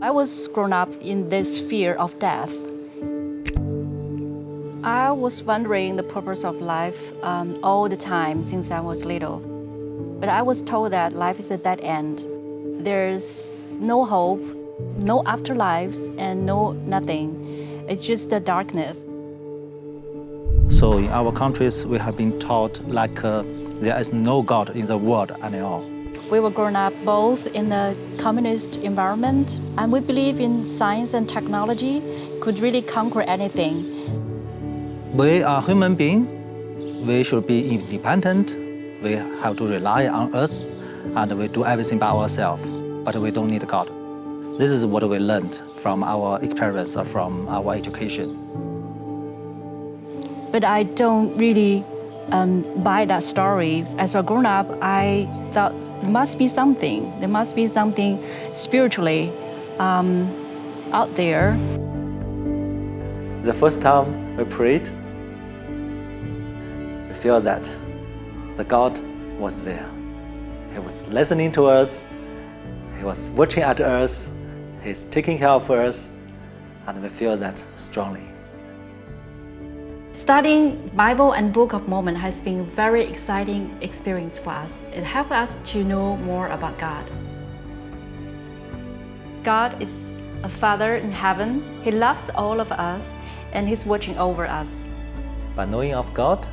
I was grown up in this fear of death. I was wondering the purpose of life all the time since I was little. But I was told that life is a dead end. There's no hope, no afterlife, and no nothing. It's just the darkness. So in our countries, we have been taught there is no God in the world anymore. We were grown up both in a communist environment, and we believe in science and technology could really conquer anything. We are human beings. We should be independent. We have to rely on us, and we do everything by ourselves. But we don't need God. This is what we learned from our experience or from our education. But I don't really buy that story. As a grown-up, I thought there must be something. There must be something spiritually out there. The first time we prayed, we feel that the God was there. He was listening to us. He was watching at us. He's taking care of us, and we feel that strongly. Studying Bible and Book of Mormon has been a very exciting experience for us. It helped us to know more about God. God is a Father in heaven. He loves all of us, and He's watching over us. By knowing of God,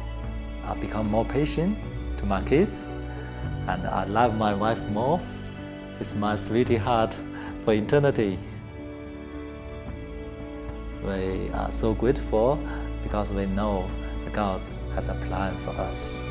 I become more patient to my kids, and I love my wife more. It's my sweetheart for eternity. We are so grateful because we know that God has a plan for us.